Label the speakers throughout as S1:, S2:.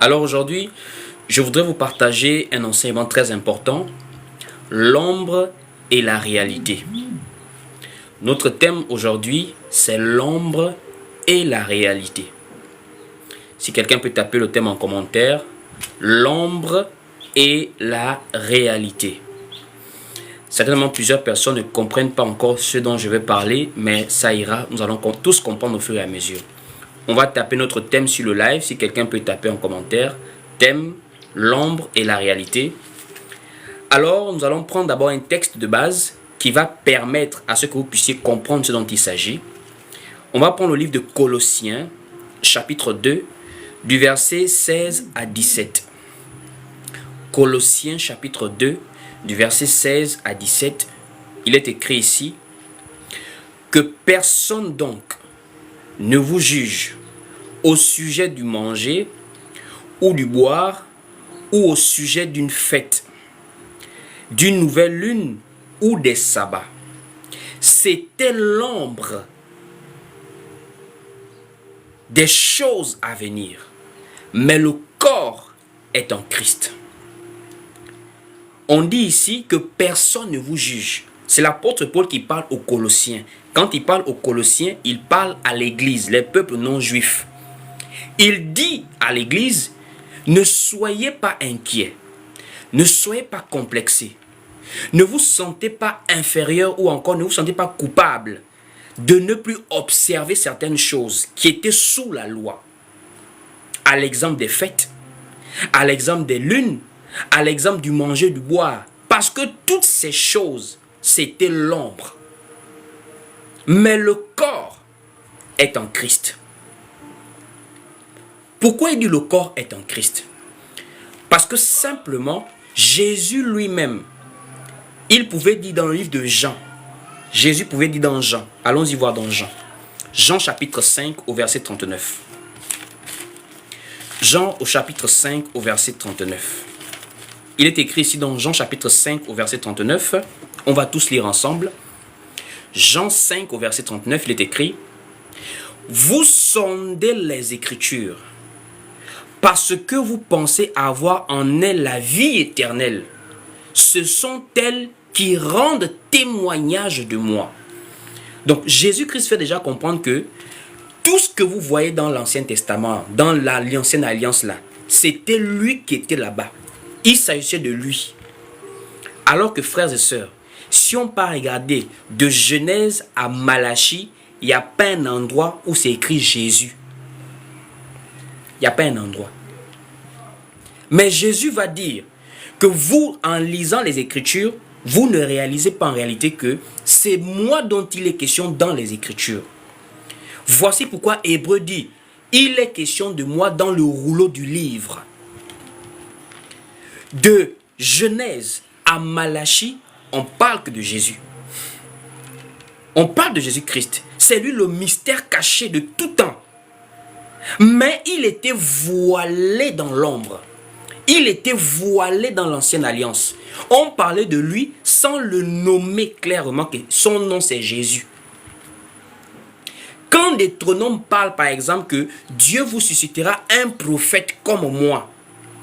S1: Alors aujourd'hui, je voudrais vous partager un enseignement très important, l'ombre et la réalité. Notre thème aujourd'hui, c'est l'ombre et la réalité. Si quelqu'un peut taper le thème en commentaire, l'ombre et la réalité. Certainement, plusieurs personnes ne comprennent pas encore ce dont je vais parler, mais ça ira, nous allons tous comprendre au fur et à mesure. On va taper notre thème sur le live, si quelqu'un peut taper en commentaire. Thème, l'ombre et la réalité. Alors, nous allons prendre d'abord un texte de base qui va permettre à ce que vous puissiez comprendre ce dont il s'agit. On va prendre le livre de Colossiens, chapitre 2, du verset 16 à 17. Colossiens, chapitre 2, du verset 16 à 17. Il est écrit ici que personne donc ne vous juge au sujet du manger ou du boire ou au sujet d'une fête, d'une nouvelle lune ou des sabbats. C'était l'ombre des choses à venir, mais le corps est en Christ. On dit ici que personne ne vous juge. C'est l'apôtre Paul qui parle aux Colossiens. Quand il parle aux Colossiens, il parle à l'église, les peuples non juifs. Il dit à l'église, ne soyez pas inquiets, ne soyez pas complexés, ne vous sentez pas inférieur ou encore ne vous sentez pas coupable de ne plus observer certaines choses qui étaient sous la loi. À l'exemple des fêtes, à l'exemple des lunes, à l'exemple du manger, du boire. Parce que toutes ces choses, c'était l'ombre. Mais le corps est en Christ. Pourquoi il dit le corps est en Christ? Parce que simplement, Jésus lui-même, il pouvait dire dans le livre de Jean, Jésus pouvait dire dans Jean, allons-y voir dans Jean. Jean chapitre 5 au verset 39. Jean au chapitre 5 au verset 39. Il est écrit ici dans Jean chapitre 5 au verset 39. On va tous lire ensemble. Jean 5 au verset 39, il est écrit: vous sondez les Écritures parce que vous pensez avoir en elles la vie éternelle. Ce sont elles qui rendent témoignage de moi. Donc Jésus-Christ fait déjà comprendre que tout ce que vous voyez dans l'Ancien Testament, dans l'ancienne alliance là, c'était lui qui était là-bas. Il s'agissait de lui. Alors que frères et sœurs, si on part regarder de Genèse à Malachie, il n'y a pas un endroit où c'est écrit Jésus. Il n'y a pas un endroit. Mais Jésus va dire que vous, en lisant les Écritures, vous ne réalisez pas en réalité que c'est moi dont il est question dans les Écritures. Voici pourquoi Hébreu dit, il est question de moi dans le rouleau du livre. De Genèse à Malachie, on parle que de Jésus. On parle de Jésus-Christ. C'est lui le mystère caché de tout temps. Mais il était voilé dans l'ombre. Il était voilé dans l'ancienne alliance. On parlait de lui sans le nommer clairement que son nom c'est Jésus. Quand Deutéronome parle par exemple que Dieu vous suscitera un prophète comme moi,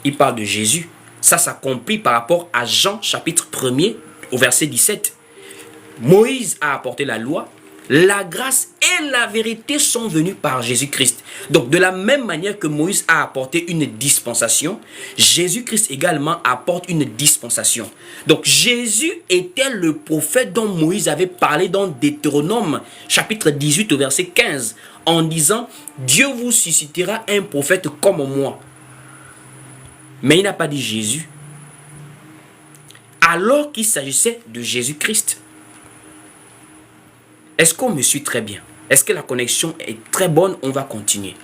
S1: il parle de Jésus. Ça s'accomplit par rapport à Jean chapitre 1er au verset 17. Moïse a apporté la loi, la grâce et la vérité sont venues par Jésus-Christ. Donc de la même manière que Moïse a apporté une dispensation, Jésus-Christ également apporte une dispensation. Donc Jésus était le prophète dont Moïse avait parlé dans Deutéronome chapitre 18 au verset 15 en disant « Dieu vous suscitera un prophète comme moi ». Mais il n'a pas dit Jésus. Alors qu'il s'agissait de Jésus-Christ. Est-ce qu'on me suit très bien? Est-ce que la connexion est très bonne? On va continuer.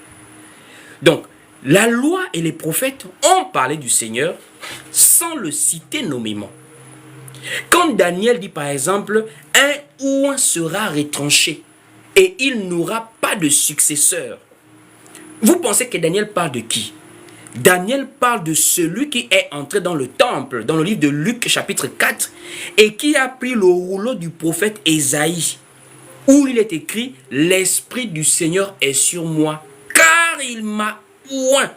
S1: Donc, la loi et les prophètes ont parlé du Seigneur sans le citer nommément. Quand Daniel dit par exemple, un ou un sera retranché et il n'aura pas de successeur. Vous pensez que Daniel parle de qui? Daniel parle de celui qui est entré dans le temple, dans le livre de Luc chapitre 4, et qui a pris le rouleau du prophète Ésaïe, où il est écrit « L'Esprit du Seigneur est sur moi, car il m'a oint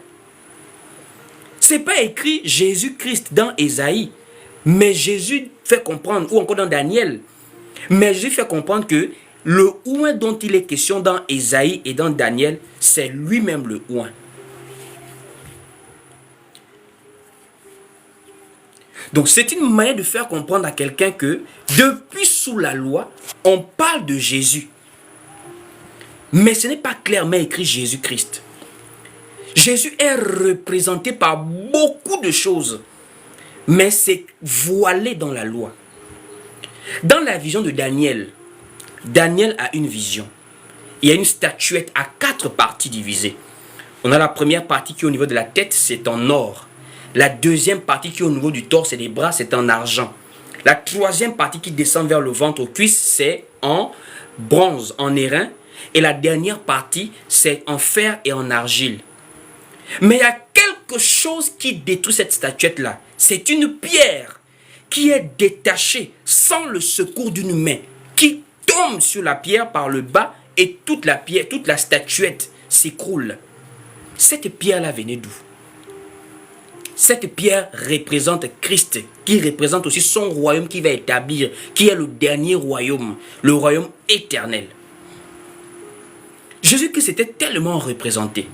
S1: Ce n'est pas écrit Jésus-Christ dans Ésaïe, mais Jésus fait comprendre, ou encore dans Daniel, mais Jésus fait comprendre que le oint dont il est question dans Ésaïe et dans Daniel, c'est lui-même le oint. Donc c'est une manière de faire comprendre à quelqu'un que depuis sous la loi, on parle de Jésus. Mais ce n'est pas clairement écrit Jésus-Christ. Jésus est représenté par beaucoup de choses, mais c'est voilé dans la loi. Dans la vision de Daniel, Daniel a une vision. Il y a une statuette à 4 parties divisées. On a la première partie qui est au niveau de la tête, c'est en or. La deuxième partie qui est au niveau du torse et des bras, c'est en argent. La troisième partie qui descend vers le ventre aux cuisses, c'est en bronze, en airain. Et la dernière partie, c'est en fer et en argile. Mais il y a quelque chose qui détruit cette statuette-là. C'est une pierre qui est détachée sans le secours d'une main, qui tombe sur la pierre par le bas et toute la statuette s'écroule. Cette pierre-là venait d'où? Cette pierre représente Christ, qui représente aussi son royaume qui va établir, qui est le dernier royaume, le royaume éternel. Jésus-Christ était tellement représenté.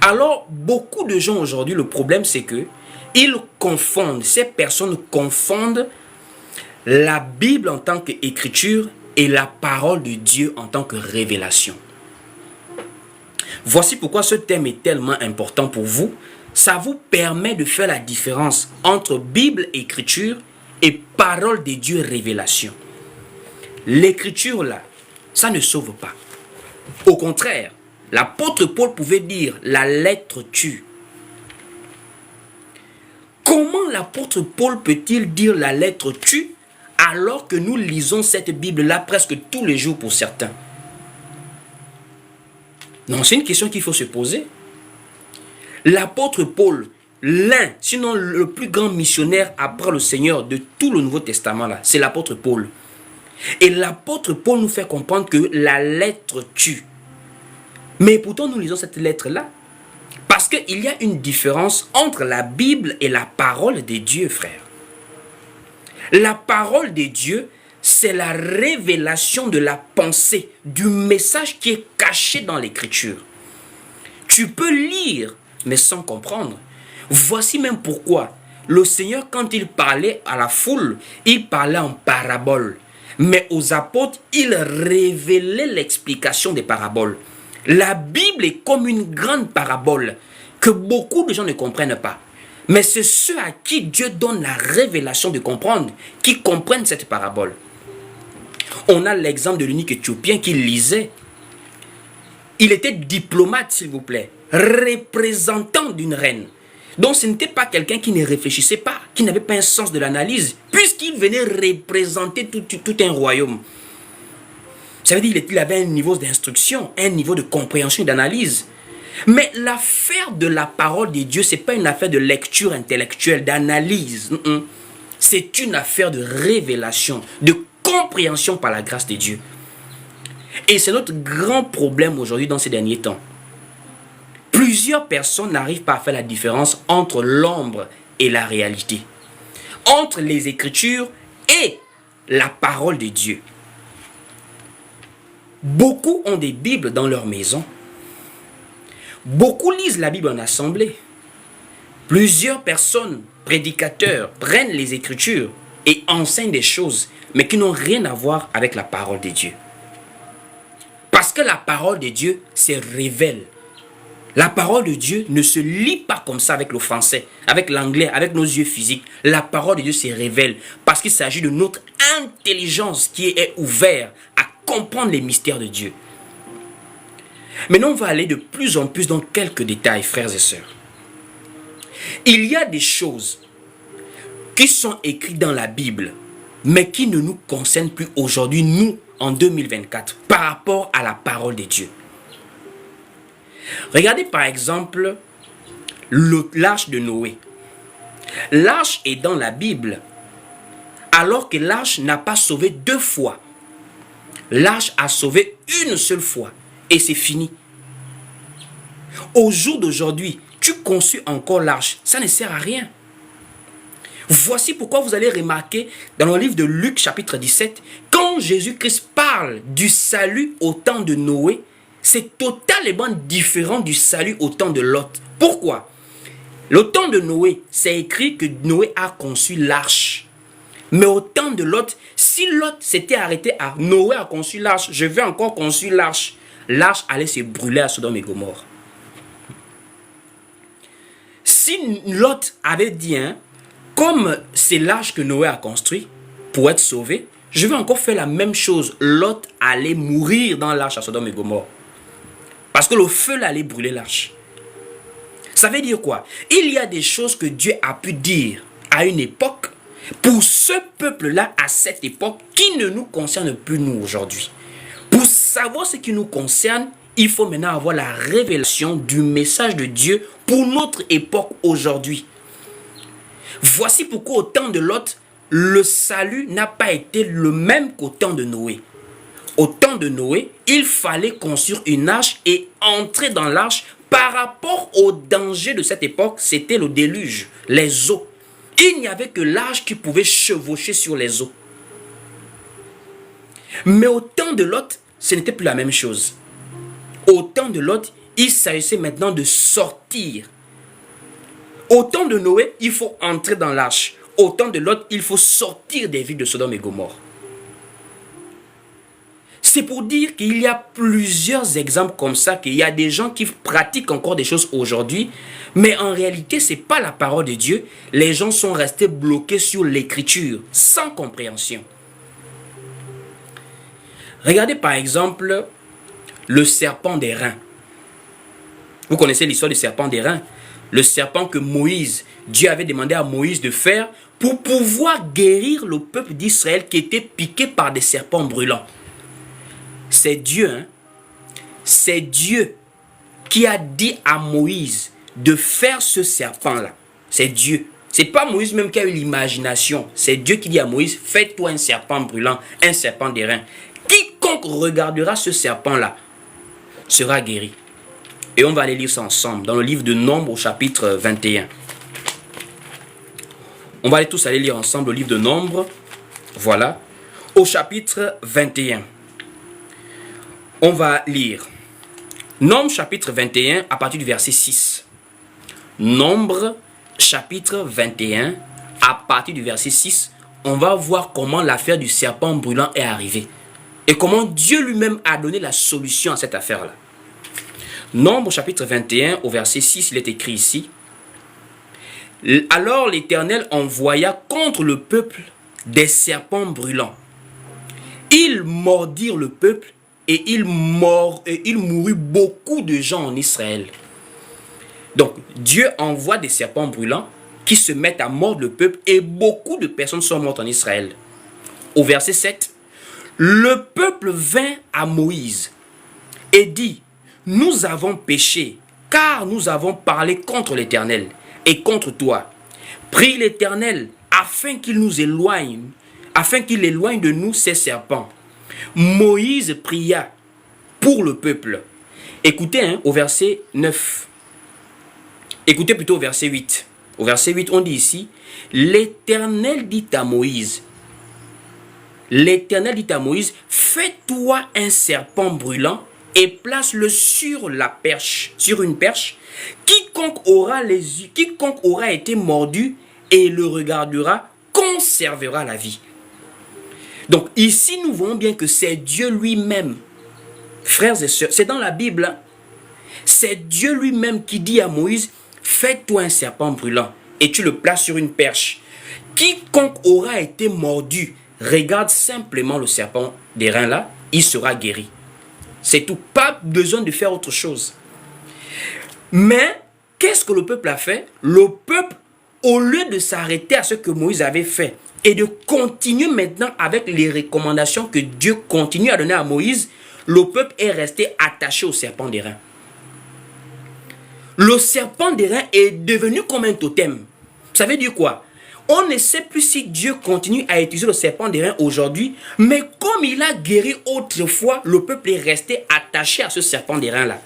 S1: Alors, beaucoup de gens aujourd'hui, le problème c'est que ces personnes confondent la Bible en tant qu'écriture et la parole de Dieu en tant que révélation. Voici pourquoi ce thème est tellement important pour vous. Ça vous permet de faire la différence entre Bible, écriture et parole de Dieu, révélation. L'écriture là, ça ne sauve pas. Au contraire, l'apôtre Paul pouvait dire la lettre tue. Comment l'apôtre Paul peut-il dire la lettre tue alors que nous lisons cette Bible-là presque tous les jours pour certains? Non, c'est une question qu'il faut se poser. L'apôtre Paul, l'un, sinon le plus grand missionnaire après le Seigneur de tout le Nouveau Testament, là, c'est l'apôtre Paul. Et l'apôtre Paul nous fait comprendre que la lettre tue. Mais pourtant, nous lisons cette lettre-là. Parce qu'il y a une différence entre la Bible et la parole de Dieu, frère. La parole de Dieu, c'est la révélation de la pensée, du message qui est caché dans l'écriture. Tu peux lire, mais sans comprendre. Voici même pourquoi le Seigneur, quand il parlait à la foule, il parlait en parabole. Mais aux apôtres, il révélait l'explication des paraboles. La Bible est comme une grande parabole que beaucoup de gens ne comprennent pas. Mais c'est ceux à qui Dieu donne la révélation de comprendre, qui comprennent cette parabole. On a l'exemple de l'unique Éthiopien qui lisait. Il était diplomate, s'il vous plaît, représentant d'une reine. Donc ce n'était pas quelqu'un qui ne réfléchissait pas, qui n'avait pas un sens de l'analyse, puisqu'il venait représenter tout un royaume. Ça veut dire qu'il avait un niveau d'instruction, un niveau de compréhension et d'analyse. Mais l'affaire de la parole de Dieu, ce n'est pas une affaire de lecture intellectuelle, d'analyse. C'est une affaire de révélation, de compréhension par la grâce de Dieu. Et c'est notre grand problème aujourd'hui dans ces derniers temps. Plusieurs personnes n'arrivent pas à faire la différence entre l'ombre et la réalité. Entre les Écritures et la parole de Dieu. Beaucoup ont des Bibles dans leur maison. Beaucoup lisent la Bible en assemblée. Plusieurs personnes, prédicateurs, prennent les Écritures et enseignent des choses, mais qui n'ont rien à voir avec la parole de Dieu. Parce que la parole de Dieu se révèle. La parole de Dieu ne se lit pas comme ça avec le français, avec l'anglais, avec nos yeux physiques. La parole de Dieu se révèle parce qu'il s'agit de notre intelligence qui est ouverte à comprendre les mystères de Dieu. Maintenant, on va aller de plus en plus dans quelques détails, frères et sœurs. Il y a des choses qui sont écrites dans la Bible, mais qui ne nous concernent plus aujourd'hui, nous, en 2024, par rapport à la parole de Dieu. Regardez par exemple l'arche de Noé. L'arche est dans la Bible, alors que l'arche n'a pas sauvé 2 fois. L'arche a sauvé une seule fois et c'est fini. Au jour d'aujourd'hui, tu conçus encore l'arche, ça ne sert à rien. Voici pourquoi vous allez remarquer dans le livre de Luc chapitre 17, quand Jésus-Christ parle du salut au temps de Noé, c'est totalement différent du salut au temps de Lot. Pourquoi? Le temps de Noé, c'est écrit que Noé a conçu l'arche. Mais au temps de Lot, si Lot s'était arrêté à Noé a conçu l'arche, je vais encore construire l'arche, l'arche allait se brûler à Sodome et Gomorrhe. Si Lot avait dit, comme c'est l'arche que Noé a construit pour être sauvé, je vais encore faire la même chose. Lot allait mourir dans l'arche à Sodome et Gomorrhe. Parce que le feu allait brûler l'arche. Ça veut dire quoi? Il y a des choses que Dieu a pu dire à une époque pour ce peuple-là à cette époque qui ne nous concerne plus nous aujourd'hui. Pour savoir ce qui nous concerne, il faut maintenant avoir la révélation du message de Dieu pour notre époque aujourd'hui. Voici pourquoi au temps de Lot, le salut n'a pas été le même qu'au temps de Noé. Au temps de Noé, il fallait construire une arche et entrer dans l'arche. Par rapport au danger de cette époque, c'était le déluge, les eaux. Il n'y avait que l'arche qui pouvait chevaucher sur les eaux. Mais au temps de Lot, ce n'était plus la même chose. Au temps de Lot, il s'agissait maintenant de sortir. Au temps de Noé, il faut entrer dans l'arche. Au temps de Lot, il faut sortir des villes de Sodome et Gomorrhe. C'est pour dire qu'il y a plusieurs exemples comme ça, qu'il y a des gens qui pratiquent encore des choses aujourd'hui, mais en réalité, ce n'est pas la parole de Dieu. Les gens sont restés bloqués sur l'écriture, sans compréhension. Regardez par exemple le serpent d'airain. Vous connaissez l'histoire du serpent d'airain? Le serpent que Moïse, Dieu avait demandé à Moïse de faire pour pouvoir guérir le peuple d'Israël qui était piqué par des serpents brûlants. C'est Dieu, c'est Dieu qui a dit à Moïse de faire ce serpent-là. C'est Dieu. Ce n'est pas Moïse même qui a eu l'imagination. C'est Dieu qui dit à Moïse, fais-toi un serpent brûlant, un serpent d'airain. Quiconque regardera ce serpent-là sera guéri. Et on va aller lire ça ensemble dans le livre de Nombres au chapitre 21. On va aller tous aller lire ensemble le livre de Nombres. Voilà. Au chapitre 21. On va lire Nombres chapitre 21 à partir du verset 6. Nombres chapitre 21 à partir du verset 6. On va voir comment l'affaire du serpent brûlant est arrivée. Et comment Dieu lui-même a donné la solution à cette affaire-là. Nombres chapitre 21 au verset 6, il est écrit ici. Alors l'Éternel envoya contre le peuple des serpents brûlants. Ils mordirent le peuple et il mourut beaucoup de gens en Israël. Donc Dieu envoie des serpents brûlants qui se mettent à mordre le peuple et beaucoup de personnes sont mortes en Israël. Au verset 7, le peuple vint à Moïse et dit, nous avons péché, car nous avons parlé contre l'Éternel et contre toi. Prie l'Éternel afin qu'il nous éloigne, afin qu'il éloigne de nous ces serpents. Moïse pria pour le peuple. Écoutez au verset 9. Écoutez plutôt au verset 8. Au verset 8, on dit ici, l'Éternel dit à Moïse, l'Éternel dit à Moïse, fais-toi un serpent brûlant et place-le sur la perche, sur une perche. Quiconque aura été mordu et le regardera, conservera la vie. Donc ici, nous voyons bien que c'est Dieu lui-même. Frères et sœurs, c'est dans la Bible. C'est Dieu lui-même qui dit à Moïse, fais-toi un serpent brûlant et tu le places sur une perche. Quiconque aura été mordu, regarde simplement le serpent d'airain là, il sera guéri. C'est tout, pas besoin de faire autre chose. Mais, qu'est-ce que le peuple a fait? Le peuple, au lieu de s'arrêter à ce que Moïse avait fait et de continuer maintenant avec les recommandations que Dieu continue à donner à Moïse, le peuple est resté attaché au serpent d'airain. Le serpent d'airain est devenu comme un totem. Ça veut dire quoi? On ne sait plus si Dieu continue à utiliser le serpent d'airain aujourd'hui, mais comme il a guéri autrefois, le peuple est resté attaché à ce serpent d'airain-là.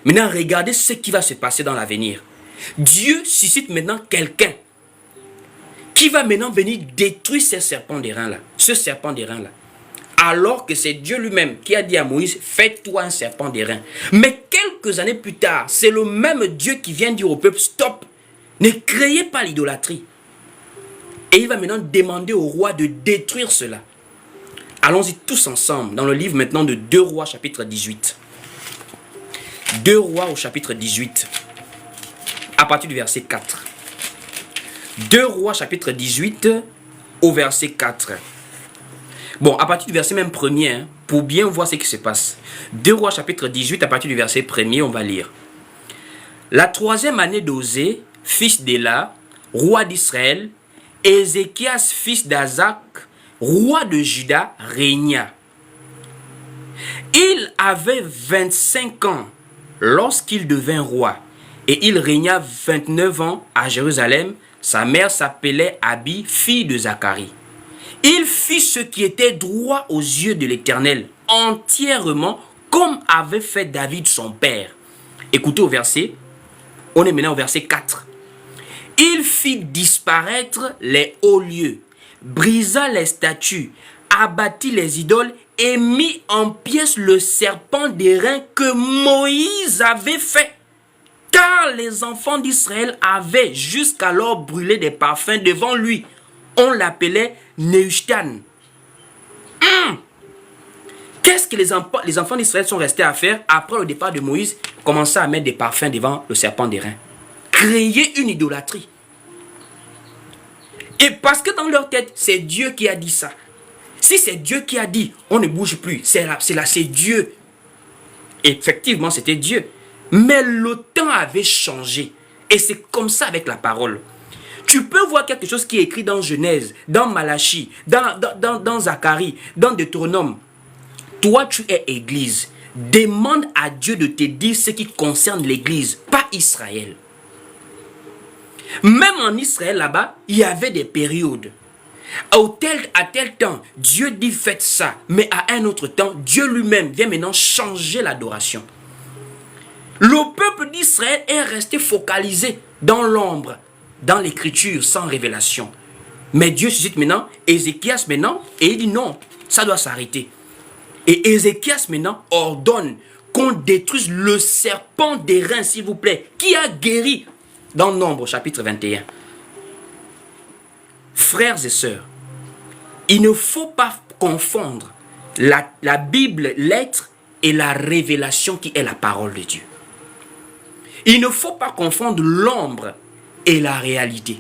S1: Maintenant, regardez ce qui va se passer dans l'avenir. Dieu suscite maintenant quelqu'un qui va maintenant venir détruire ce serpent d'airain-là. Ce serpent d'airain-là. Alors que c'est Dieu lui-même qui a dit à Moïse, fais-toi un serpent d'airain. Mais quelques années plus tard, c'est le même Dieu qui vient dire au peuple, stop, ne créez pas l'idolâtrie. Et il va maintenant demander au roi de détruire cela. Allons-y tous ensemble dans le livre maintenant de 2 Rois chapitre 18. 2 Rois au chapitre 18, à partir du verset 4. 2 Rois chapitre 18 au verset 4. Bon, à partir du verset même premier, pour bien voir ce qui se passe. 2 Rois chapitre 18, à partir du verset premier, on va lire. La 3e année d'Osée, fils d'Éla, roi d'Israël, Ézéchias, fils d'Azak, roi de Juda, régna. Il avait 25 ans lorsqu'il devint roi, et il régna 29 ans à Jérusalem. Sa mère s'appelait Abi, fille de Zacharie. Il fit ce qui était droit aux yeux de l'Éternel, entièrement comme avait fait David son père. Écoutez au verset, on est maintenant au verset 4. Il fit disparaître les hauts lieux, brisa les statues, abattit les idoles et mit en pièces le serpent d'airain que Moïse avait fait. Car les enfants d'Israël avaient jusqu'alors brûlé des parfums devant lui. On l'appelait Nehushtan. Qu'est-ce que les enfants d'Israël sont restés à faire après le départ de Moïse? Commencer à mettre des parfums devant le serpent d'airain. Créer une idolâtrie. Et parce que dans leur tête, c'est Dieu qui a dit ça. Si c'est Dieu qui a dit, on ne bouge plus. C'est Dieu. Effectivement, c'était Dieu. Mais le temps avait changé. Et c'est comme ça avec la parole. Tu peux voir quelque chose qui est écrit dans Genèse, dans Malachie, dans Zacharie, dans Deutéronome. Toi, tu es Église. Demande à Dieu de te dire ce qui concerne l'Église, pas Israël. Même en Israël, là-bas, il y avait des périodes. À tel temps, Dieu dit faites ça. Mais à un autre temps, Dieu lui-même vient maintenant changer l'adoration. Le peuple d'Israël est resté focalisé dans l'ombre, dans l'écriture, sans révélation. Mais Dieu suscite maintenant Ézéchias maintenant, et il dit non, ça doit s'arrêter. Et Ézéchias maintenant ordonne qu'on détruise le serpent d'airain, s'il vous plaît, qui a guéri dans Nombre chapitre 21. Frères et sœurs, il ne faut pas confondre la Bible, l'être, et la révélation qui est la parole de Dieu. Il ne faut pas confondre l'ombre et la réalité.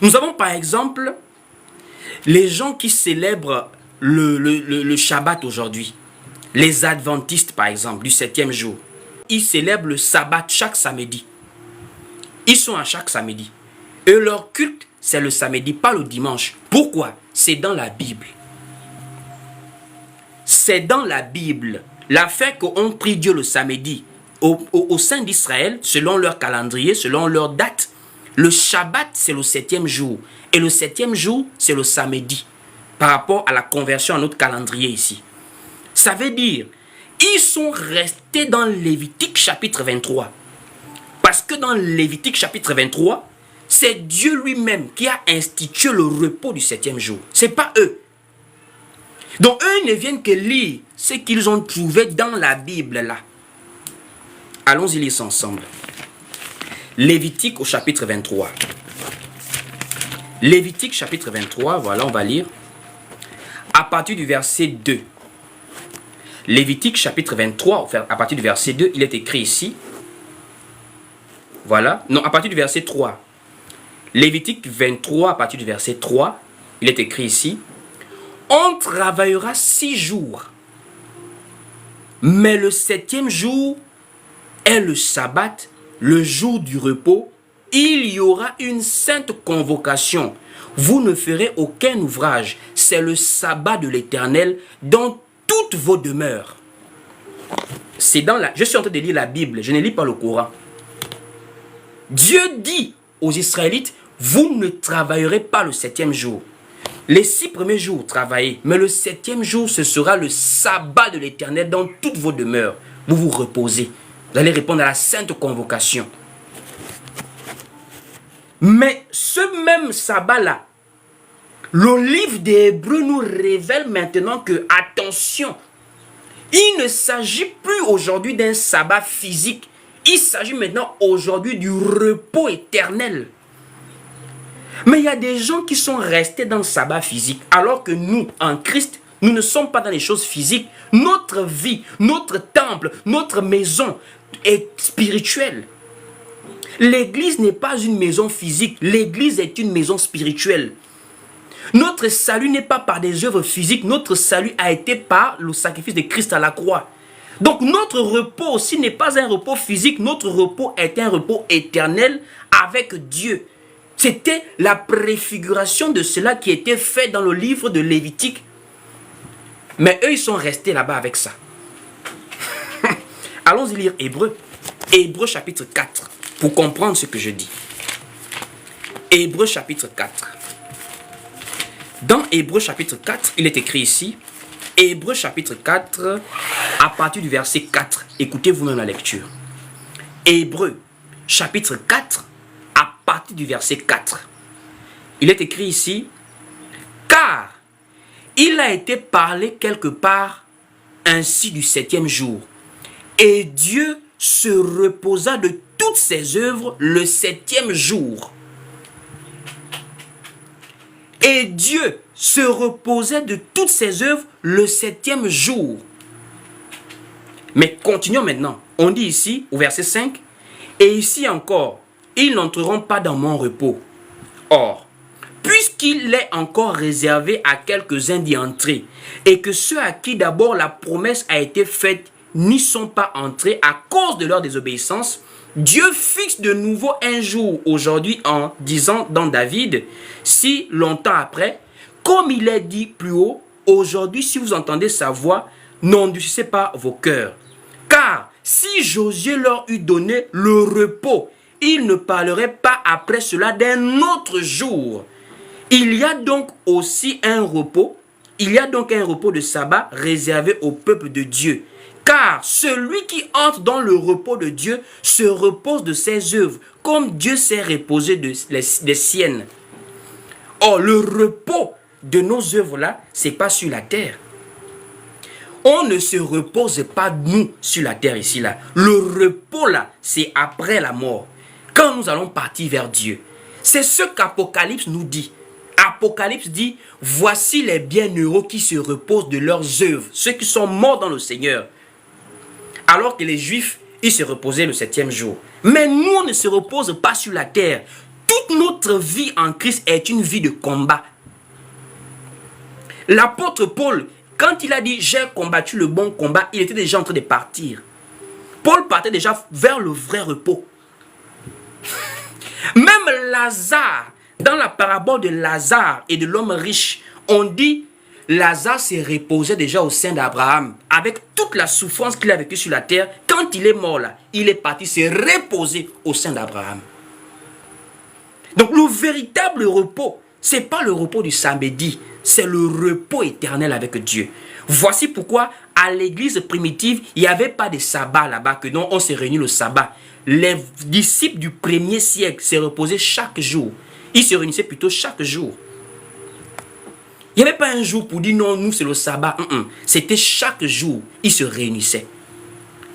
S1: Nous avons par exemple les gens qui célèbrent le Shabbat aujourd'hui. Les adventistes par exemple du 7e jour. Ils célèbrent le sabbat chaque samedi. Ils sont à chaque samedi. Et leur culte, c'est le samedi, pas le dimanche. Pourquoi? C'est dans la Bible. C'est dans la Bible. L'affaire qu'on prie Dieu le samedi au sein d'Israël, selon leur calendrier, selon leur date, le Shabbat, c'est le 7e jour. Et le 7e jour, c'est le samedi. Par rapport à la conversion à notre calendrier ici. Ça veut dire, ils sont restés dans Lévitique chapitre 23. Parce que dans Lévitique chapitre 23, c'est Dieu lui-même qui a institué le repos du 7e jour. Ce n'est pas eux. Donc eux ne viennent que lire ce qu'ils ont trouvé dans la Bible là. Allons-y lire ça ensemble. Lévitique au chapitre 23. Lévitique chapitre 23, voilà, on va lire. À partir du verset 2. Lévitique chapitre 23, à partir du verset 2, il est écrit ici. Voilà. Non, à partir du verset 3. Lévitique 23, à partir du verset 3, il est écrit ici. On travaillera 6 jours. Mais le 7e jour est le sabbat, le jour du repos. Il y aura une sainte convocation. Vous ne ferez aucun ouvrage. C'est le sabbat de l'Éternel dans toutes vos demeures. C'est dans la... Je suis en train de lire la Bible. Je ne lis pas le Coran. Dieu dit aux Israélites, vous ne travaillerez pas le 7e jour. Les 6 premiers jours, travaillez. Mais le 7e jour, ce sera le sabbat de l'Éternel dans toutes vos demeures. vous vous reposez. Vous allez répondre à la sainte convocation. Mais ce même sabbat-là, le livre des Hébreux nous révèle maintenant que, attention, il ne s'agit plus aujourd'hui d'un sabbat physique. Il s'agit maintenant aujourd'hui du repos éternel. Mais il y a des gens qui sont restés dans le sabbat physique, alors que nous, en Christ, nous ne sommes pas dans les choses physiques. Notre vie, notre temple, notre maison est spirituelle. L'église n'est pas une maison physique, l'église est une maison spirituelle. Notre salut n'est pas par des œuvres physiques, notre salut a été par le sacrifice de Christ à la croix. Donc notre repos aussi n'est pas un repos physique, notre repos est un repos éternel avec Dieu. C'était la préfiguration de cela qui était fait dans le livre de Lévitique. Mais eux, ils sont restés là-bas avec ça. Allons-y lire Hébreux. Hébreux chapitre 4, pour comprendre ce que je dis. Hébreux chapitre 4. Dans Hébreux chapitre 4, il est écrit ici, Hébreux chapitre 4, à partir du verset 4. Écoutez vous-même la lecture. Hébreux chapitre 4, à partir du verset 4. Il est écrit ici, car il a été parlé quelque part ainsi du 7e jour. Et Dieu se reposa de toutes ses œuvres le 7e jour. Et Dieu se reposait de toutes ses œuvres le 7e jour. Mais continuons maintenant. On dit ici, au verset 5, et ici encore, ils n'entreront pas dans mon repos. Or, puisqu'il est encore réservé à quelques-uns d'y entrer, et que ceux à qui d'abord la promesse a été faite n'y sont pas entrés à cause de leur désobéissance, Dieu fixe de nouveau un jour aujourd'hui en disant dans David, si longtemps après, comme il est dit plus haut, aujourd'hui si vous entendez sa voix, n'endurcissez pas vos cœurs. Car si Josué leur eût donné le repos, il ne parlerait pas après cela d'un autre jour. Il y a donc aussi un repos, de sabbat réservé au peuple de Dieu. Car celui qui entre dans le repos de Dieu se repose de ses œuvres, comme Dieu s'est reposé des siennes. Or, le repos de nos œuvres-là, ce n'est pas sur la terre. On ne se repose pas, nous, sur la terre ici, là. Le repos, là, c'est après la mort. Quand nous allons partir vers Dieu. C'est ce qu'Apocalypse nous dit. Apocalypse dit, voici les bienheureux qui se reposent de leurs œuvres, ceux qui sont morts dans le Seigneur. Alors que les Juifs, ils se reposaient le 7e jour. Mais nous, on ne se repose pas sur la terre. Toute notre vie en Christ est une vie de combat. L'apôtre Paul, quand il a dit « j'ai combattu le bon combat », il était déjà en train de partir. Paul partait déjà vers le vrai repos. Même Lazare, dans la parabole de Lazare et de l'homme riche, on dit Lazare s'est reposé déjà au sein d'Abraham. Avec toute la souffrance qu'il a vécue sur la terre, quand il est mort là, il est parti se reposer au sein d'Abraham. Donc le véritable repos, ce n'est pas le repos du samedi, c'est le repos éternel avec Dieu. Voici pourquoi à l'église primitive, il n'y avait pas de sabbat là-bas, que non, on se réunit le sabbat. Les disciples du premier siècle se reposaient chaque jour. Ils se réunissaient plutôt chaque jour. Il n'y avait pas un jour pour dire non, nous c'est le sabbat. C'était chaque jour, ils se réunissaient.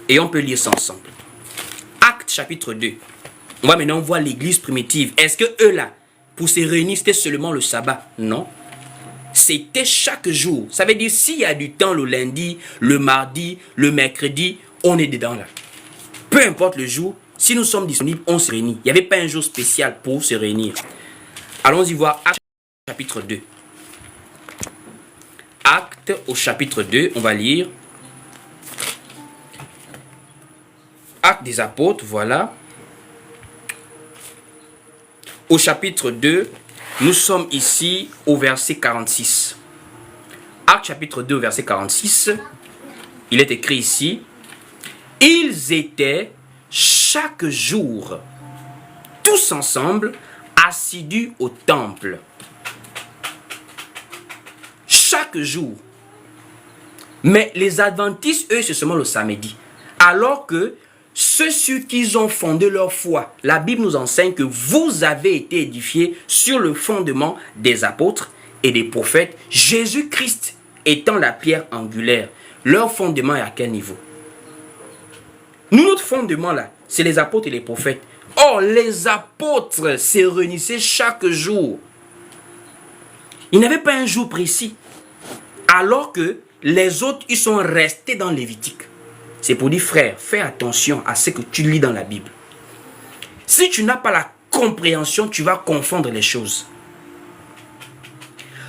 S1: Et on peut lire ça ensemble. Actes chapitre 2. On va maintenant voir l'église primitive. Est-ce que eux là, pour se réunir, c'était seulement le sabbat? Non. C'était chaque jour. Ça veut dire s'il y a du temps le lundi, le mardi, le mercredi, on est dedans là. Peu importe le jour, si nous sommes disponibles, on se réunit. Il n'y avait pas un jour spécial pour se réunir. Allons-y voir Actes chapitre 2. Actes au chapitre 2, on va lire. Actes des apôtres, voilà. Au chapitre 2, nous sommes ici au verset 46. Actes chapitre 2, verset 46, il est écrit ici. Ils étaient chaque jour, tous ensemble, assidus au temple. Chaque jour. Mais les adventistes, eux, c'est seulement le samedi. Alors que ceux sur qui ils ont fondé leur foi, la Bible nous enseigne que vous avez été édifiés sur le fondement des apôtres et des prophètes, Jésus-Christ étant la pierre angulaire. Leur fondement est à quel niveau? Nous, notre fondement là, c'est les apôtres et les prophètes. Or, les apôtres se réunissaient chaque jour. Ils n'avaient pas un jour précis. Alors que les autres, ils sont restés dans Lévitique. C'est pour dire, frère, fais attention à ce que tu lis dans la Bible. Si tu n'as pas la compréhension, tu vas confondre les choses.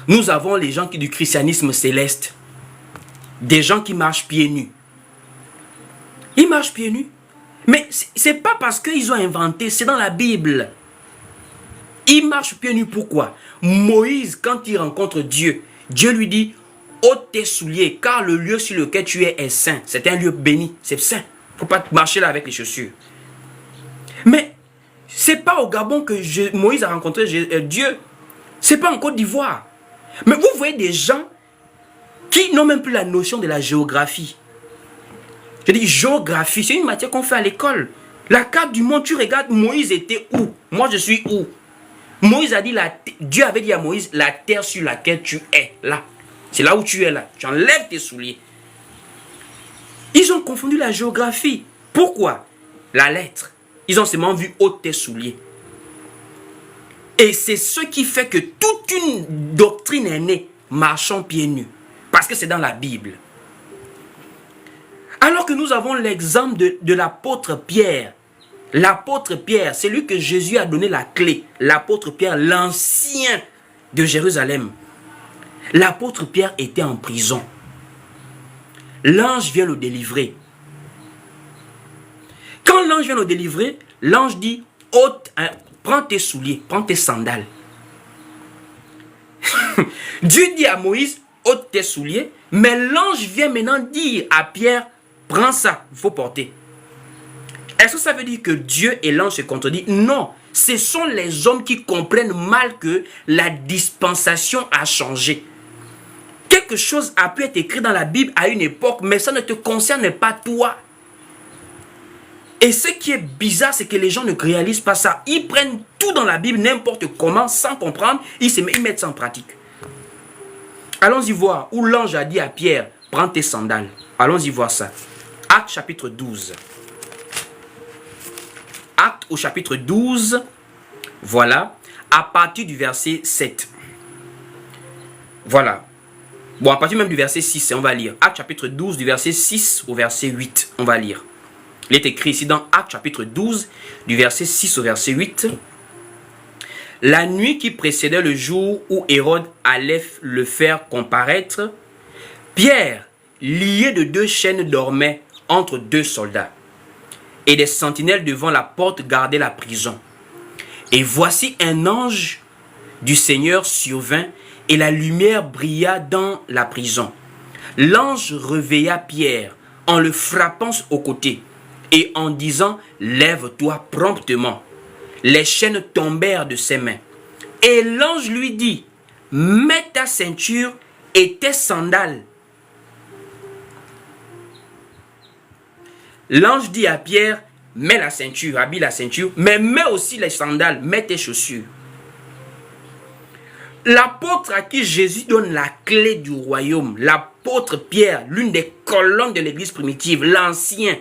S1: Nous avons les gens du christianisme céleste. Des gens qui marchent pieds nus. Ils marchent pieds nus. Mais ce n'est pas parce qu'ils ont inventé, c'est dans la Bible. Ils marchent pieds nus, pourquoi? Moïse, quand il rencontre Dieu, Dieu lui dit, ôte tes souliers, car le lieu sur lequel tu es saint. C'est un lieu béni, c'est saint. Il ne faut pas marcher là avec les chaussures. Mais ce n'est pas au Gabon que Moïse a rencontré Dieu. Ce n'est pas en Côte d'Ivoire. Mais vous voyez des gens qui n'ont même plus la notion de la géographie. Je dis géographie, c'est une matière qu'on fait à l'école. La carte du monde, tu regardes, Moïse était où? Moi, je suis où? Moïse a dit, Dieu avait dit à Moïse, la terre sur laquelle tu es, là. C'est là où tu es là. Tu enlèves tes souliers. Ils ont confondu la géographie. Pourquoi? La lettre. Ils ont seulement vu ôte tes souliers. Et c'est ce qui fait que toute une doctrine est née, marchant pieds nus. Parce que c'est dans la Bible. Alors que nous avons l'exemple de l'apôtre Pierre. L'apôtre Pierre, c'est lui que Jésus a donné la clé. L'apôtre Pierre, l'ancien de Jérusalem. L'apôtre Pierre était en prison. L'ange vient le délivrer. Quand l'ange vient le délivrer, l'ange dit, prends tes souliers, prends tes sandales. Dieu dit à Moïse, ôte tes souliers, mais l'ange vient maintenant dire à Pierre, prends ça, il faut porter. Est-ce que ça veut dire que Dieu et l'ange se contredisent? Non, ce sont les hommes qui comprennent mal que la dispensation a changé. Quelque chose a pu être écrit dans la Bible à une époque, mais ça ne te concerne pas toi. Et ce qui est bizarre, c'est que les gens ne réalisent pas ça. Ils prennent tout dans la Bible, n'importe comment, sans comprendre, ils mettent ça en pratique. Allons-y voir où l'ange a dit à Pierre, prends tes sandales. Allons-y voir ça. Actes chapitre 12. Actes au chapitre 12, voilà, à partir du verset 7. Voilà. Bon, à partir même du verset 6, on va lire. Actes chapitre 12, du verset 6 au verset 8, on va lire. Il est écrit ici dans Actes chapitre 12, du verset 6 au verset 8. La nuit qui précédait le jour où Hérode allait le faire comparaître, Pierre, lié de 2 chaînes, dormait entre 2 soldats. Et des sentinelles devant la porte gardaient la prison. Et voici un ange du Seigneur survint, et la lumière brilla dans la prison. L'ange réveilla Pierre en le frappant au côté et en disant, lève-toi promptement. Les chaînes tombèrent de ses mains. Et l'ange lui dit, mets ta ceinture et tes sandales. L'ange dit à Pierre, mets la ceinture, habille la ceinture, mais mets aussi les sandales, mets tes chaussures. L'apôtre à qui Jésus donne la clé du royaume, l'apôtre Pierre, l'une des colonnes de l'église primitive, l'ancien,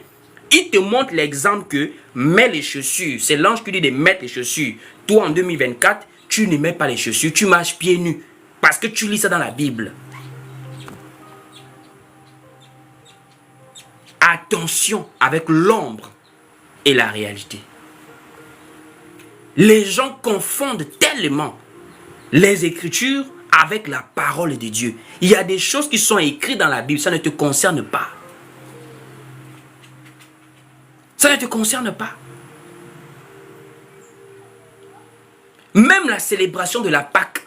S1: il te montre l'exemple que mets les chaussures. C'est l'ange qui dit de mettre les chaussures. Toi en 2024, tu ne mets pas les chaussures, tu marches pieds nus parce que tu lis ça dans la Bible. Attention avec l'ombre et la réalité. Les gens confondent tellement les Écritures avec la parole de Dieu. Il y a des choses qui sont écrites dans la Bible, ça ne te concerne pas. Ça ne te concerne pas. Même la célébration de la Pâque.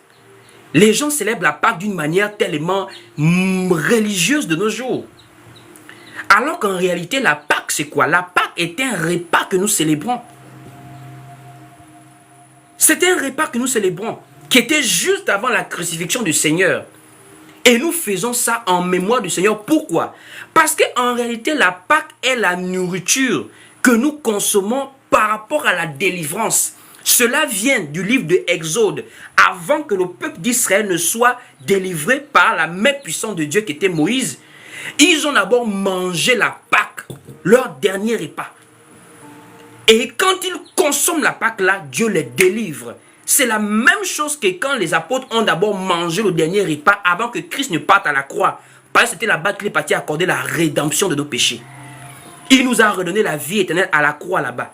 S1: Les gens célèbrent la Pâque d'une manière tellement religieuse de nos jours. Alors qu'en réalité, la Pâque, c'est quoi? La Pâque est un repas que nous célébrons. C'est un repas que nous célébrons, qui était juste avant la crucifixion du Seigneur. Et nous faisons ça en mémoire du Seigneur. Pourquoi? Parce qu'en réalité, la Pâque est la nourriture que nous consommons par rapport à la délivrance. Cela vient du livre de Exode. Avant que le peuple d'Israël ne soit délivré par la main puissante de Dieu qui était Moïse, ils ont d'abord mangé la Pâque, leur dernier repas. Et quand ils consomment la Pâque là, Dieu les délivre. C'est la même chose que quand les apôtres ont d'abord mangé le dernier repas avant que Christ ne parte à la croix. Parce que c'était là-bas qu'il est parti accorder la rédemption de nos péchés. Il nous a redonné la vie éternelle à la croix là-bas.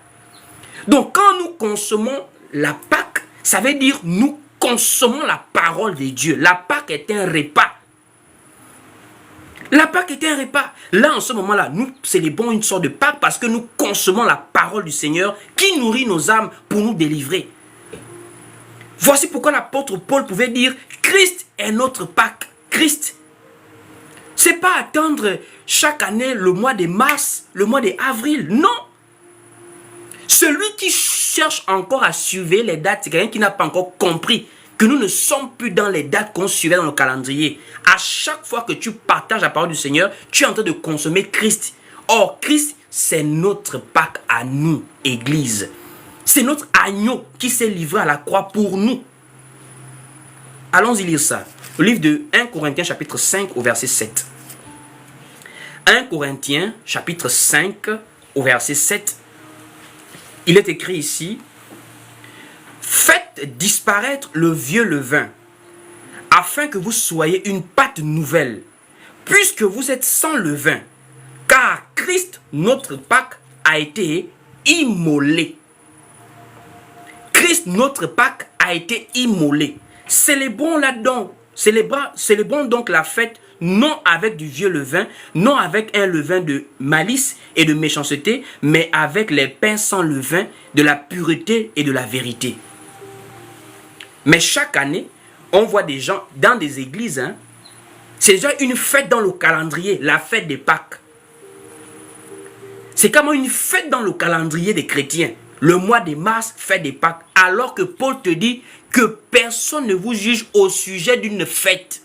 S1: Donc quand nous consommons la Pâque, ça veut dire nous consommons la parole de Dieu. La Pâque est un repas. La Pâque est un repas. Là, en ce moment-là, nous célébrons une sorte de Pâque parce que nous consommons la parole du Seigneur qui nourrit nos âmes pour nous délivrer. Voici pourquoi l'apôtre Paul pouvait dire Christ est notre Pâque. Christ. C'est pas attendre chaque année le mois de mars, le mois d'avril. Non. Celui qui cherche encore à suivre les dates, c'est quelqu'un qui n'a pas encore compris que nous ne sommes plus dans les dates qu'on suivait dans le calendrier. À chaque fois que tu partages la parole du Seigneur, tu es en train de consommer Christ. Or, Christ, c'est notre Pâque à nous, Église. C'est notre agneau qui s'est livré à la croix pour nous. Allons-y lire ça. Le livre de 1 Corinthiens chapitre 5 au verset 7. 1 Corinthiens chapitre 5 au verset 7. Il est écrit ici: faites disparaître le vieux levain, afin que vous soyez une pâte nouvelle, puisque vous êtes sans levain, car Christ, notre Pâque, a été immolé. Christ, notre Pâque, a été immolé. Célébrons donc la fête, non avec du vieux levain, non avec un levain de malice et de méchanceté, mais avec les pains sans levain, de la pureté et de la vérité. Mais chaque année, on voit des gens dans des églises, c'est déjà une fête dans le calendrier, la fête des Pâques. C'est comme une fête dans le calendrier des chrétiens. Le mois de mars, fête des Pâques, alors que Paul te dit que personne ne vous juge au sujet d'une fête.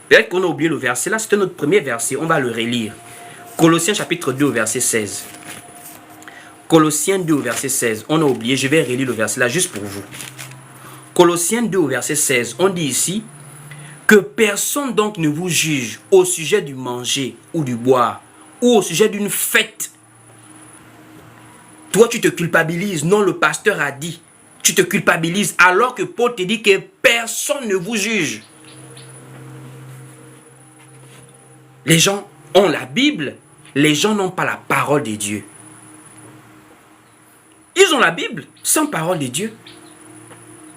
S1: Peut-être qu'on a oublié le verset là, c'était notre premier verset, on va le relire. Colossiens chapitre 2 verset 16. Colossiens 2 verset 16, on a oublié, je vais relire le verset là juste pour vous. Colossiens 2 verset 16, on dit ici que personne donc ne vous juge au sujet du manger ou du boire ou au sujet d'une fête. Toi, tu te culpabilises. Non, le pasteur a dit. Tu te culpabilises alors que Paul te dit que personne ne vous juge. Les gens ont la Bible. Les gens n'ont pas la parole de Dieu. Ils ont la Bible sans parole de Dieu.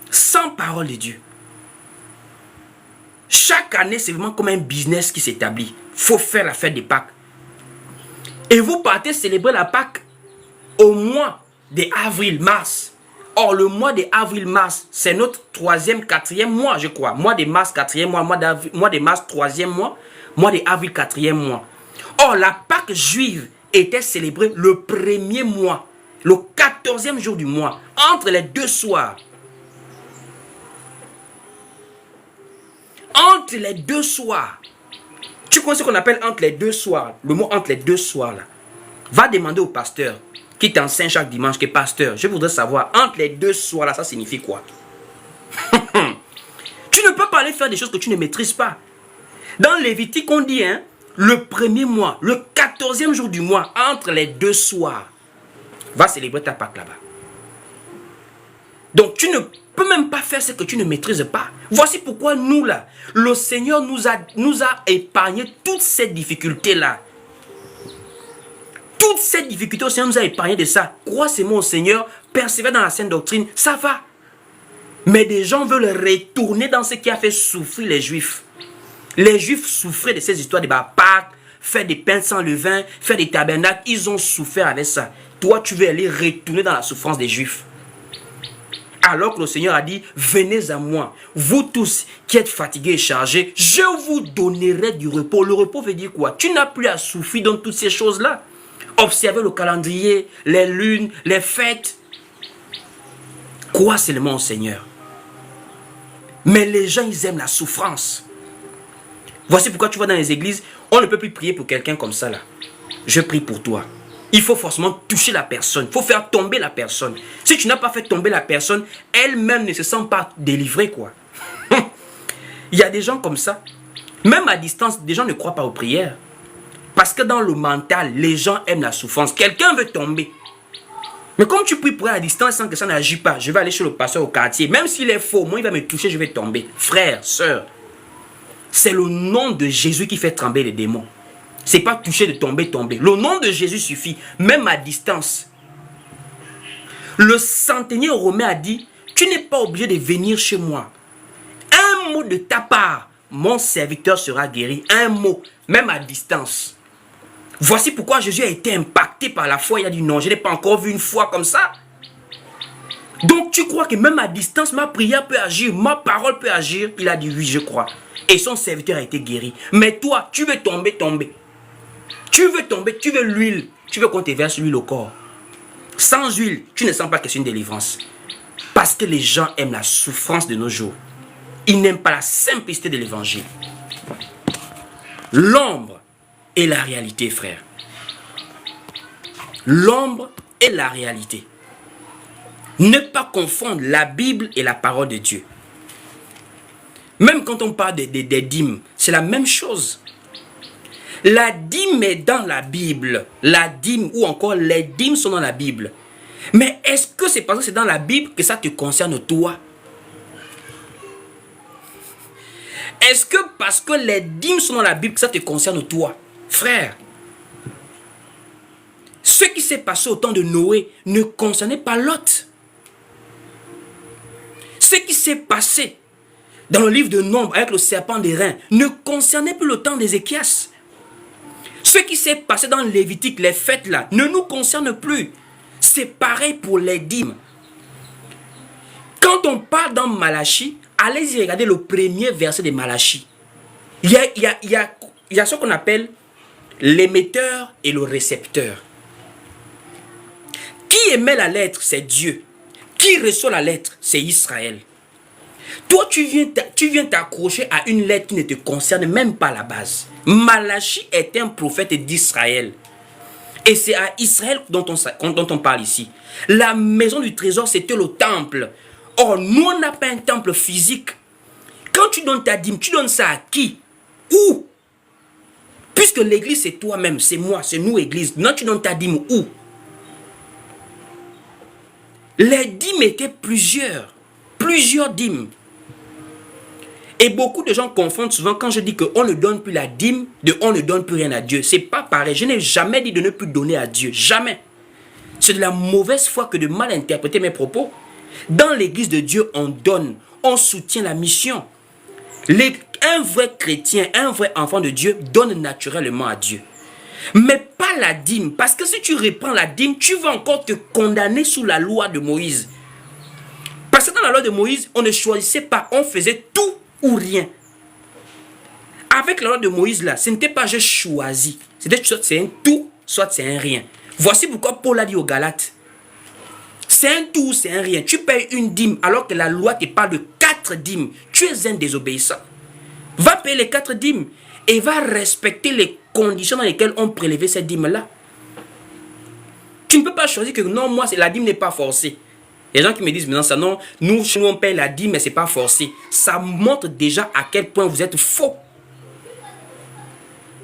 S1: Sans parole de Dieu. Chaque année, c'est vraiment comme un business qui s'établit. Il faut faire la fête des Pâques. Et vous partez célébrer la Pâque au mois d'avril-mars. Or, le mois d'avril-mars, c'est notre 3e, 4e mois, je crois. Mois de mars, 4e mois, mois de mars, 3e mois, mois d'avril, 4e mois. Or, la Pâque juive était célébrée le 1er mois, le 14e jour du mois, entre les deux soirs. Entre les deux soirs. Tu connais ce qu'on appelle entre les deux soirs, le mot entre les deux soirs là. Va demander au pasteur qui t'enseigne chaque dimanche que pasteur, je voudrais savoir, entre les deux soirs là, ça signifie quoi? Tu ne peux pas aller faire des choses que tu ne maîtrises pas. Dans Lévitique, on dit, le 1er mois, le 14e jour du mois, entre les deux soirs, va célébrer ta Pâque là-bas. Donc, tu ne peux même pas faire ce que tu ne maîtrises pas. Voici pourquoi nous là, le Seigneur nous a épargné toutes ces difficultés-là. Toutes ces difficultés, le Seigneur nous a épargné de ça. Crois seulement au Seigneur, persévère dans la sainte doctrine, ça va. Mais des gens veulent retourner dans ce qui a fait souffrir les Juifs. Les Juifs souffraient de ces histoires de Pâques, faire des pains sans levain, faire des tabernacles. Ils ont souffert avec ça. Toi, tu veux aller retourner dans la souffrance des Juifs. Alors que le Seigneur a dit, venez à moi, vous tous qui êtes fatigués et chargés, je vous donnerai du repos. Le repos veut dire quoi? Tu n'as plus à souffrir dans toutes ces choses-là. Observer le calendrier, les lunes, les fêtes. Crois seulement au Seigneur. Mais les gens, ils aiment la souffrance. Voici pourquoi tu vois dans les églises, on ne peut plus prier pour quelqu'un comme ça là. Je prie pour toi. Il faut forcément toucher la personne. Il faut faire tomber la personne. Si tu n'as pas fait tomber la personne, elle-même ne se sent pas délivrée, quoi. Il y a des gens comme ça. Même à distance, des gens ne croient pas aux prières. Parce que dans le mental, les gens aiment la souffrance. Quelqu'un veut tomber. Mais comme tu pries pour à distance sans que ça n'agit pas, je vais aller chez le pasteur au quartier. Même s'il est faux, moi il va me toucher, je vais tomber. Frère, sœur, c'est le nom de Jésus qui fait trembler les démons. C'est pas toucher de tomber, tomber. Le nom de Jésus suffit, même à distance. Le centenier romain a dit, tu n'es pas obligé de venir chez moi. Un mot de ta part, mon serviteur sera guéri. Un mot, même à distance. Voici pourquoi Jésus a été impacté par la foi. Il a dit non, je n'ai pas encore vu une foi comme ça. Donc tu crois que même à distance, ma prière peut agir, ma parole peut agir? Il a dit oui, je crois. Et son serviteur a été guéri. Mais toi, tu veux tomber, tomber. Tu veux tomber, tu veux l'huile. Tu veux qu'on te verse l'huile au corps. Sans huile, tu ne sens pas que c'est une délivrance. Parce que les gens aiment la souffrance de nos jours. Ils n'aiment pas la simplicité de l'évangile. L'ombre est la réalité, frère. L'ombre est la réalité. Ne pas confondre la Bible et la parole de Dieu. Même quand on parle des dîmes, c'est la même chose. La dîme est dans la Bible. La dîme ou encore les dîmes sont dans la Bible. Mais est-ce que c'est parce que c'est dans la Bible que ça te concerne toi? Est-ce que parce que les dîmes sont dans la Bible que ça te concerne toi? Frère, ce qui s'est passé au temps de Noé ne concernait pas Lot. Ce qui s'est passé dans le livre de Nombre avec le serpent des reins ne concernait plus le temps d'Ézéchias. Ce qui s'est passé dans Lévitique, les fêtes là, ne nous concerne plus. C'est pareil pour les dîmes. Quand on parle dans Malachie, allez-y regarder le premier verset de Malachie. Il y a ce qu'on appelle l'émetteur et le récepteur. Qui émet la lettre, c'est Dieu. Qui reçoit la lettre, c'est Israël. Toi, tu viens t'accrocher à une lettre qui ne te concerne même pas à la base. Malachie est un prophète d'Israël. Et c'est à Israël dont on parle ici. La maison du trésor, c'était le temple. Or, nous, on n'a pas un temple physique. Quand tu donnes ta dîme, tu donnes ça à qui? Où? Puisque l'église, c'est toi-même, c'est moi, c'est nous, église. Non, tu donnes ta dîme où? Les dîmes étaient plusieurs dîmes. Et beaucoup de gens confondent souvent quand je dis qu'on ne donne plus la dîme, on ne donne plus rien à Dieu. C'est pas pareil. Je n'ai jamais dit de ne plus donner à Dieu. Jamais. C'est de la mauvaise foi que de mal interpréter mes propos. Dans l'église de Dieu, on donne, on soutient la mission. Un vrai chrétien, un vrai enfant de Dieu donne naturellement à Dieu. Mais pas la dîme. Parce que si tu reprends la dîme, tu vas encore te condamner sous la loi de Moïse. Parce que dans la loi de Moïse, on ne choisissait pas, on faisait tout ou rien. Avec la loi de Moïse là, ce n'était pas je choisis. C'était soit c'est un tout, soit c'est un rien. Voici pourquoi Paul a dit aux Galates. C'est un tout ou c'est un rien. Tu payes une dîme alors que la loi te parle de 4 dîmes. Tu es un désobéissant. Va payer les 4 dîmes et va respecter les conditions dans lesquelles on prélevait cette dîme-là. Tu ne peux pas choisir que non, moi, la dîme n'est pas forcée. Les gens qui me disent maintenant ça, non, nous, chez nous, on paye la dîme, mais ce n'est pas forcé. Ça montre déjà à quel point vous êtes faux.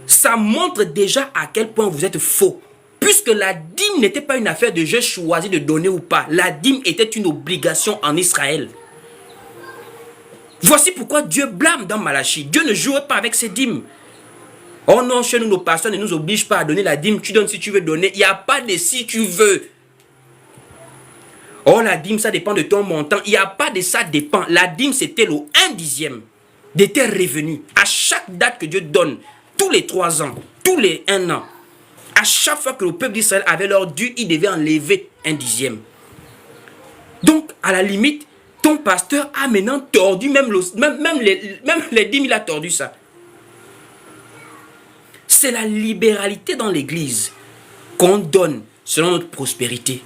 S1: Ça montre déjà à quel point vous êtes faux. Puisque la dîme n'était pas une affaire de je choisis de donner ou pas. La dîme était une obligation en Israël. Voici pourquoi Dieu blâme dans Malachie. Dieu ne jouait pas avec ses dîmes. Oh non, chez nous, nos pasteurs ne nous obligent pas à donner la dîme. Tu donnes si tu veux donner. Il n'y a pas de si tu veux. Oh, la dîme, ça dépend de ton montant. Il n'y a pas de ça dépend. La dîme, c'était le 1/10 de tes revenus. À chaque date que Dieu donne, tous les 3 ans, tous les 1 an, à chaque fois que le peuple d'Israël avait leur dû, il devait enlever 1/10. Donc, à la limite, ton pasteur a maintenant tordu, même les dîmes, il a tordu ça. C'est la libéralité dans l'église qu'on donne selon notre prospérité.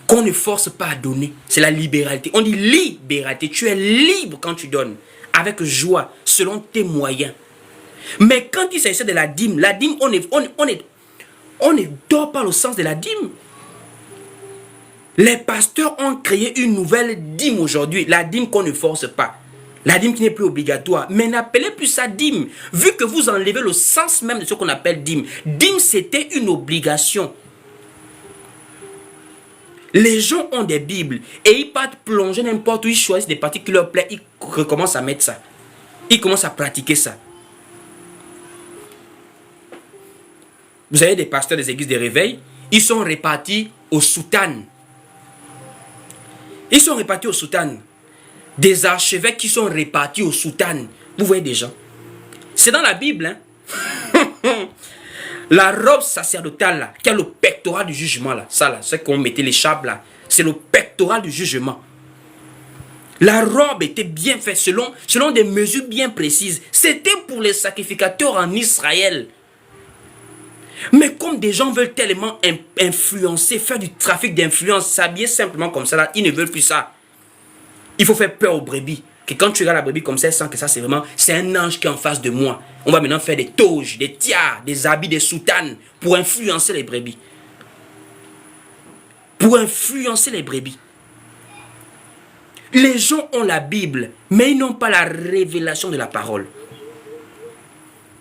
S1: Qu'on ne force pas à donner. C'est la libéralité. On dit libéralité. Tu es libre quand tu donnes. Avec joie. selon tes moyens. Mais quand il s'agit de la dîme, on ne dort pas le sens de la dîme. Les pasteurs ont créé une nouvelle dîme aujourd'hui, la dîme qu'on ne force pas. La dîme qui n'est plus obligatoire. Mais n'appelez plus ça dîme. Vu que vous enlevez le sens même de ce qu'on appelle dîme. Dîme, c'était une obligation. Les gens ont des Bibles et ils partent plonger n'importe où, ils choisissent des parties qui leur plaisent, ils recommencent à mettre ça. Ils commencent à pratiquer ça. Vous avez des pasteurs des églises de réveil, ils sont répartis aux soutanes. Ils sont répartis aux soutanes. Des archevêques qui sont répartis aux soutanes. Vous voyez des gens. C'est dans la Bible, hein. La robe sacerdotale là, qui a le pectoral du jugement là, ça là, c'est qu'on mettait les chapes là, c'est le pectoral du jugement. La robe était bien faite selon des mesures bien précises. C'était pour les sacrificateurs en Israël. Mais comme des gens veulent tellement influencer, faire du trafic d'influence, s'habiller simplement comme ça là, ils ne veulent plus ça. Il faut faire peur aux brebis. Que quand tu regardes la brebis comme ça, elle sent que ça c'est un ange qui est en face de moi. On va maintenant faire des toges, des tiares, des habits, des soutanes pour influencer les brebis. Pour influencer les brebis. Les gens ont la Bible, mais ils n'ont pas la révélation de la parole.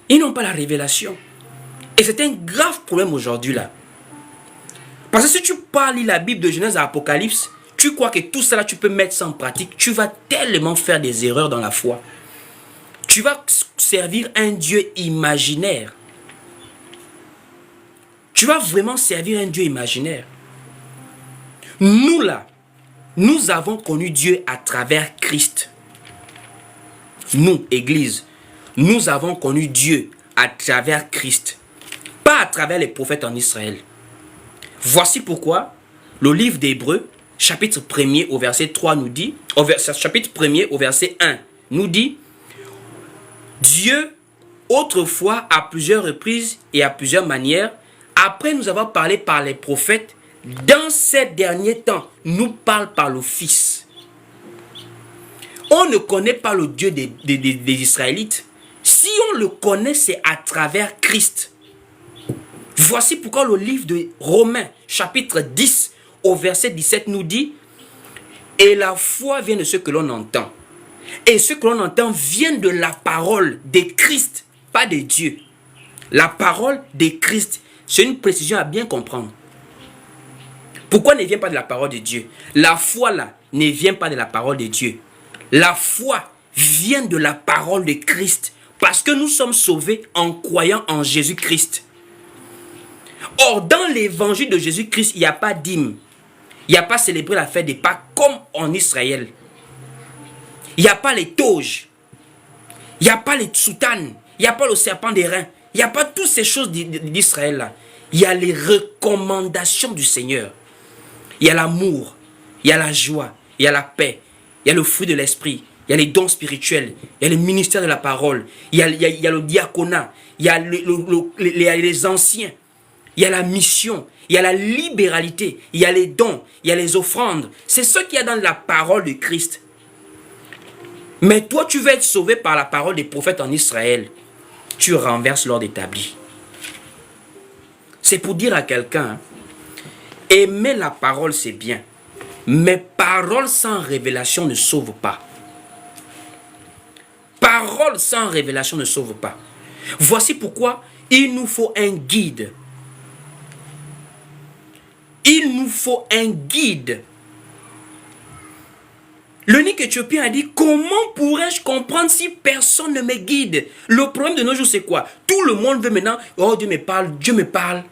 S1: Ils n'ont pas la révélation. Et c'est un grave problème aujourd'hui là. Parce que si tu parles la Bible de Genèse à Apocalypse, tu crois que tout ça, tu peux mettre ça en pratique. Tu vas tellement faire des erreurs dans la foi. Tu vas servir un Dieu imaginaire. Tu vas vraiment servir un Dieu imaginaire. Nous là, nous avons connu Dieu à travers Christ. Nous, Église, nous avons connu Dieu à travers Christ. Pas à travers les prophètes en Israël. Voici pourquoi le livre d'Hébreux, chapitre 1er au verset 3 nous dit, chapitre 1er au verset 1 nous dit, Dieu, autrefois, à plusieurs reprises et à plusieurs manières, après nous avoir parlé par les prophètes, dans ces derniers temps, nous parle par le Fils. On ne connaît pas le Dieu des Israélites. Si on le connaît, c'est à travers Christ. Voici pourquoi le livre de Romains, chapitre 10, au verset 17 nous dit, et la foi vient de ce que l'on entend. Et ce que l'on entend vient de la parole de Christ, pas de Dieu. La parole de Christ, c'est une précision à bien comprendre. Pourquoi ne vient pas de la parole de Dieu? La foi là ne vient pas de la parole de Dieu. La foi vient de la parole de Christ. Parce que nous sommes sauvés en croyant en Jésus-Christ. Or, dans l'évangile de Jésus-Christ, il n'y a pas d'hymne. Il n'y a pas célébré la fête des Pâques comme en Israël. Il n'y a pas les toges. Il n'y a pas les soutanes. Il n'y a pas le serpent des reins. Il n'y a pas toutes ces choses d'Israël là. Il y a les recommandations du Seigneur. Il y a l'amour. Il y a la joie. Il y a la paix. Il y a le fruit de l'esprit. Il y a les dons spirituels. Il y a le ministère de la parole. Il y a le diaconat. Il y a les anciens. Il y a la mission. Il y a la libéralité. Il y a les dons. Il y a les offrandes. C'est ce qu'il y a dans la parole de Christ. Mais toi, tu veux être sauvé par la parole des prophètes en Israël. Tu renverses l'ordre établi. C'est pour dire à quelqu'un, aimer la parole, c'est bien. Mais parole sans révélation ne sauve pas. Parole sans révélation ne sauve pas. Voici pourquoi il nous faut un guide. Il nous faut un guide. L'unique Éthiopien a dit, comment pourrais-je comprendre si personne ne me guide? Le problème de nos jours, c'est quoi? Tout le monde veut maintenant, oh Dieu me parle, Dieu me parle.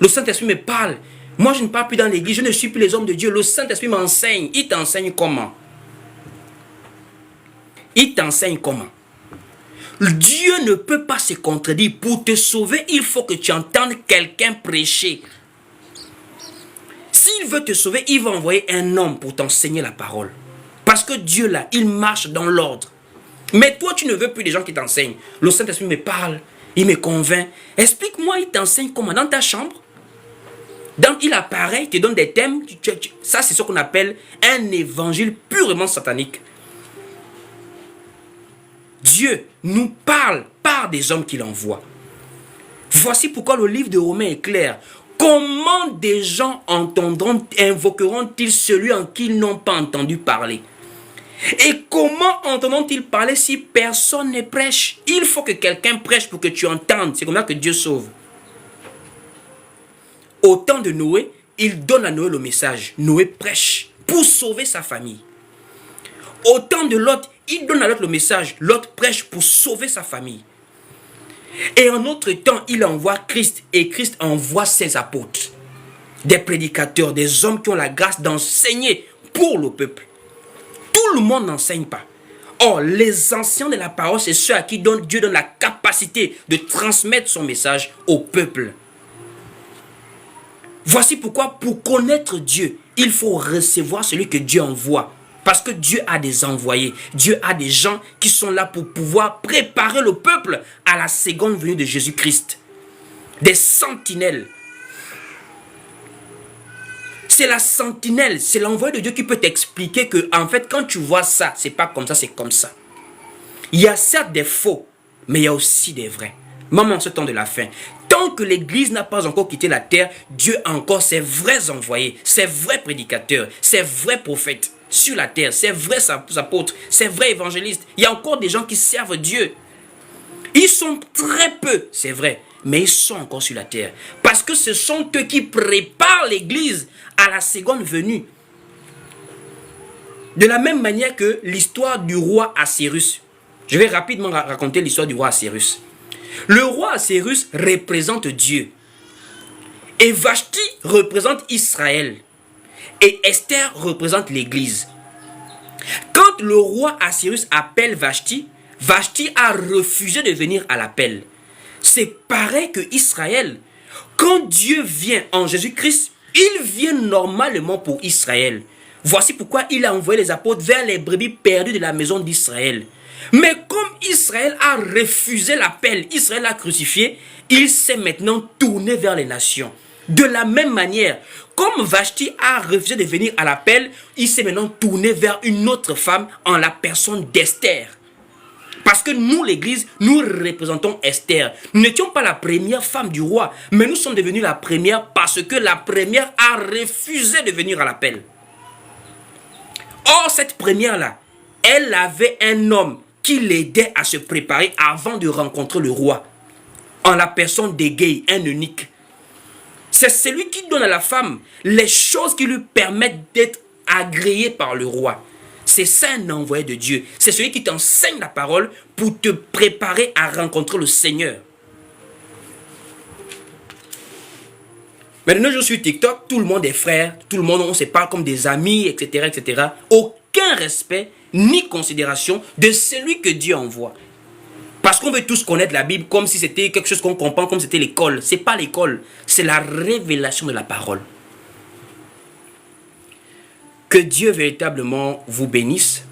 S1: Le Saint-Esprit me parle. Moi, je ne parle plus dans l'église, je ne suis plus les hommes de Dieu. Le Saint-Esprit m'enseigne. Il t'enseigne comment? Il t'enseigne comment? Dieu ne peut pas se contredire. Pour te sauver, il faut que tu entendes quelqu'un prêcher. S'il veut te sauver, il va envoyer un homme pour t'enseigner la parole. Parce que Dieu, là, il marche dans l'ordre. Mais toi, tu ne veux plus des gens qui t'enseignent. Le Saint-Esprit me parle, il me convainc. Explique-moi, il t'enseigne comment? Dans ta chambre? Il apparaît, il te donne des thèmes. Ça, c'est ce qu'on appelle un évangile purement satanique. Dieu nous parle par des hommes qu'il envoie. Voici pourquoi le livre de Romains est clair. Comment des gens invoqueront-ils celui en qui ils n'ont pas entendu parler? Et comment entendront-ils parler si personne ne prêche? Il faut que quelqu'un prêche pour que tu entendes. C'est comme ça que Dieu sauve. Au temps de Noé, il donne à Noé le message. Noé prêche pour sauver sa famille. Au temps de Lot, il donne à Lot le message. Lot prêche pour sauver sa famille. Et en notre temps, il envoie Christ et Christ envoie ses apôtres, des prédicateurs, des hommes qui ont la grâce d'enseigner pour le peuple. Tout le monde n'enseigne pas. Or, les anciens de la parole, c'est ceux à qui Dieu donne la capacité de transmettre son message au peuple. Voici pourquoi, pour connaître Dieu, il faut recevoir celui que Dieu envoie. Parce que Dieu a des envoyés. Dieu a des gens qui sont là pour pouvoir préparer le peuple à la seconde venue de Jésus-Christ. Des sentinelles. C'est la sentinelle, c'est l'envoyé de Dieu qui peut t'expliquer que, en fait, quand tu vois ça, c'est pas comme ça, c'est comme ça. Il y a certes des faux, mais il y a aussi des vrais. Même en ce temps de la fin. Tant que l'Église n'a pas encore quitté la terre, Dieu a encore ses vrais envoyés, ses vrais prédicateurs, ses vrais prophètes sur la terre, ses vrais apôtres, ses vrais évangélistes. Il y a encore des gens qui servent Dieu. Ils sont très peu, c'est vrai, mais ils sont encore sur la terre. Parce que ce sont eux qui préparent l'Église à la seconde venue. De la même manière que l'histoire du roi Assyrus. Je vais rapidement raconter l'histoire du roi Assyrus. Le roi Assyrus représente Dieu. Et Vashti représente Israël. Et Esther représente l'Église. Quand le roi Assyrus appelle Vashti, Vashti a refusé de venir à l'appel. C'est pareil que Israël. Quand Dieu vient en Jésus-Christ, il vient normalement pour Israël. Voici pourquoi il a envoyé les apôtres vers les brebis perdues de la maison d'Israël. Mais comme Israël a refusé l'appel, Israël l'a crucifié, il s'est maintenant tourné vers les nations. De la même manière, comme Vashti a refusé de venir à l'appel, il s'est maintenant tourné vers une autre femme en la personne d'Esther. Parce que nous, l'Église, nous représentons Esther. Nous n'étions pas la première femme du roi, mais nous sommes devenus la première parce que la première a refusé de venir à l'appel. Or, cette première-là, elle avait un homme qui l'aidait à se préparer avant de rencontrer le roi, en la personne d'Égéi, un eunuque. C'est celui qui donne à la femme les choses qui lui permettent d'être agréée par le roi. C'est ça un envoyé de Dieu. C'est celui qui t'enseigne la parole pour te préparer à rencontrer le Seigneur. Maintenant, je suis TikTok, tout le monde est frère, tout le monde, on se parle comme des amis, etc., etc. Aucun respect ni considération de celui que Dieu envoie. Parce qu'on veut tous connaître la Bible comme si c'était quelque chose qu'on comprend, comme si c'était l'école. Ce n'est pas l'école, c'est la révélation de la parole. Que Dieu véritablement vous bénisse.